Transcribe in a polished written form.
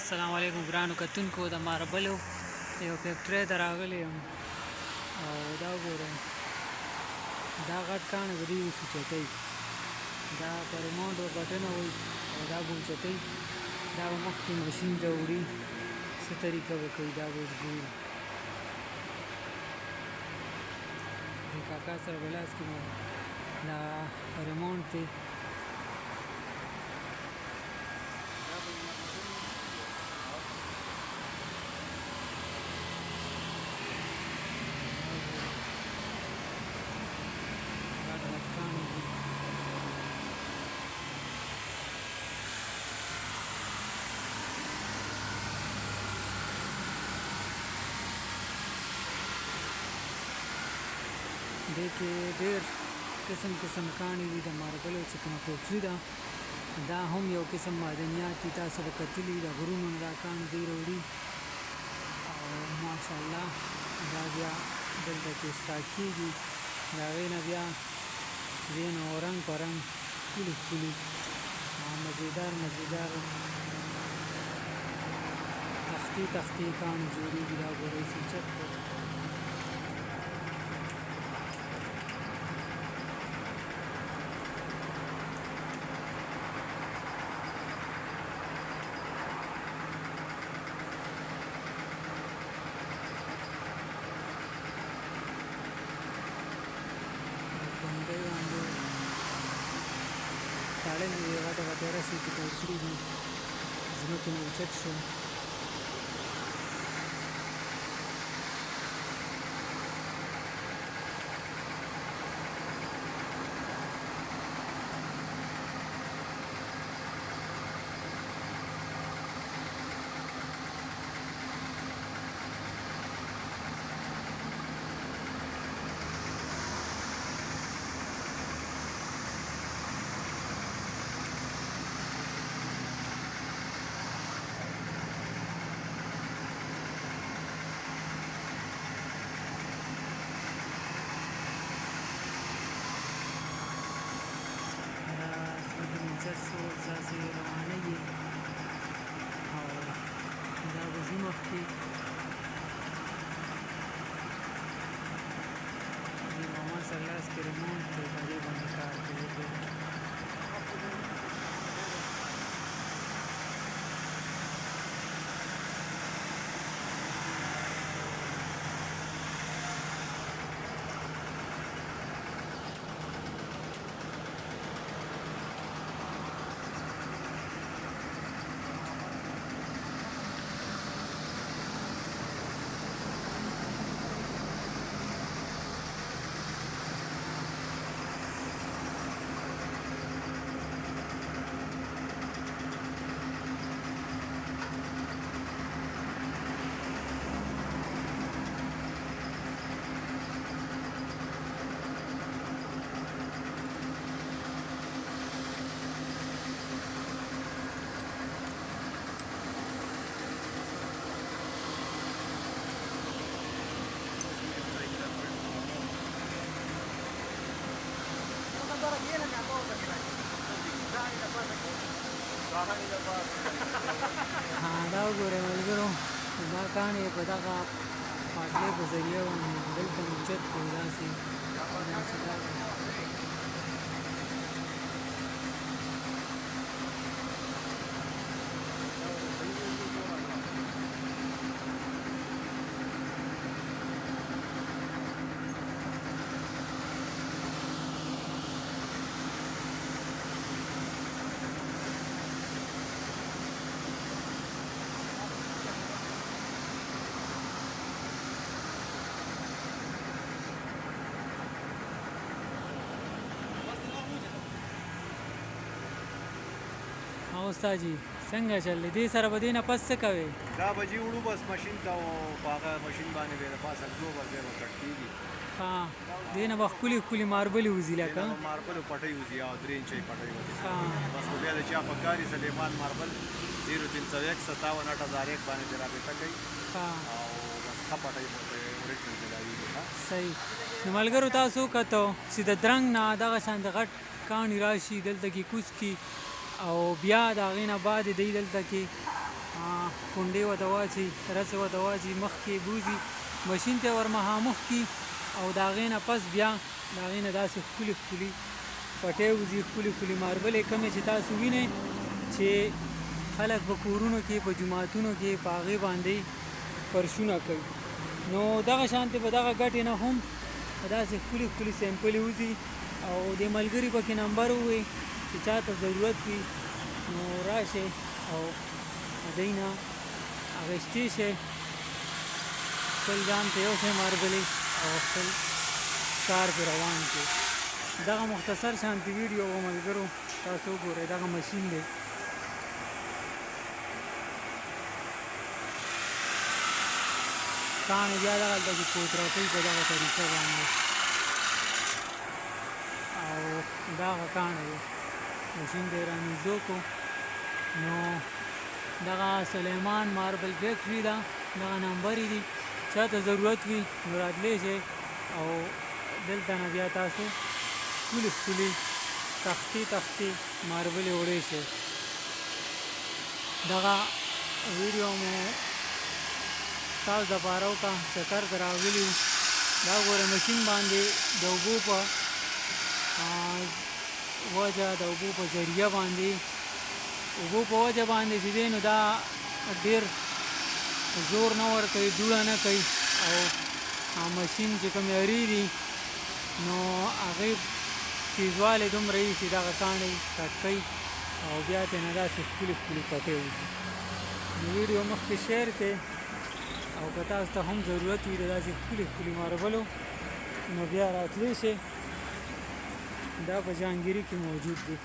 السلام علیکم ګرانو کتونکو د ماربلو یو فیکټرۍ ته راغلی یم او دا ګورئ دا غټ کاڼي به دې اوچتئ دا په ریموټ به بټنه وي او دا به اوچتئ دا به مخکې ماشین ته وړي څه طریقه به کوي دا به اوس ګورو د کاکا سره به لاس کې دا ریموټ دی دې کې ډېر قسم قسم کاڼي دي د ماربلو چې کومه فیکټري ده دا هم یو قسم معدنیات دي تاسو به کتلي د غرونو نه دا کاڼي دی راوړي او ماشاءالله دا بیا دلته کې سټارټ کېږي د هغې نه بیا دې نه رنګ په رنګ ښکلي ښکلي مزېدار مزېدار تختې تختې کاڼي جوړېږي دا ګورئ چت تړلې وې غټه غټه رسۍ کې تړل کړي دي ځمکې نه اوچت شو داسې روانوي او دا به ځي مخکې د ماما سره لاس کې ریموټ دی په دې باندې کار کوي دا وګورئ ملګرو دا کاڼي په دغه پاټلۍ په ذریعه دلته اوچت کړو داسې استاد جی څنګه چل دې سره به دې نه پس څه کوې دا به جي وړو بس ماشین ته او په هغه ماشین باندې به د پاسه ځو بس بیا به کټ کېږي ها دې نه به ښکلي ښکلي ماربلې وځي لکه ماربلو پټۍ وځي او 3 انچۍ پټۍ وځي بس بیا د چا په کاري سلیمان ماربل 0301 578001 باندې رابطه کوي او بس ښه پټۍ به اوریجنل جوړوي صحیح نو ملګرو تاسو کتو چې د درنګ نه دغه شان د غټ کاڼي راشي دلته کې کوز کی او بیا د هغې نه بعد دی دلته کې کونډې ورته واچوي رسې ورته واچوي مخکې بوځي مشین ته ور مخامخ کي او د هغې نه پس بیا د هغې نه داسې ښکلي ښکلي پټۍ وځي ښکلي ښکلي ماربلې کمې چې تاسو وینئ چې خلک په کورونو کې په جوماتونو کې په هغې باندې فرشونه کوي نو دغه شانتې په دغه ګټې نه هم داسې ښکلي ښکلي سیمپلې وځي او د ملګري پکې نمبر ووایي چې چاته ضرورت وي نو راشئ او هغوی نه اخیستې شئ خپل ځان ته یو شی ماربلې او خپل کار پې روان کړي دغه مختصر شانتې ویډیو و ملګرو تاسو وګورئ دغه مشین دی کاڼې بیا دغلته کې کوتره کوي په دغه طریقه باندې او دغه کاڼی دی مشین دی رانیزو کو نو دغه سلیمان ماربل فیکټري ده دغه نمبر یې دي چاته ضرورت وي نو راتلی شئ او دلته نه بیا تاسو ښکلي ښکلي تختې ماربلې وړی شئ دغه ویډیو مو تاسو دپاره وکړه چکر ته راغلي وو دا وګورئ مشین باندې د اوبو په وجه د اوبو په ذریعه باندې اوبو په وجه باندې چې دی نو دا ډېر زور نه ورکوي دوړه نه کوي او مشین چې کومې ارې دي نو هغې تیزوالی دومره وي چې دغه کاڼی کټ کوي او بیا ترې نه داسې ښکلي ښکلي پټۍ وځي نو ویډیو مخکې شیر کړئ او که تاسو ته هم ضرورت وي د داسې ښکلي ښکلي ماربلو نو بیا راتلی شئ دا په جهانګیري کې موجود دي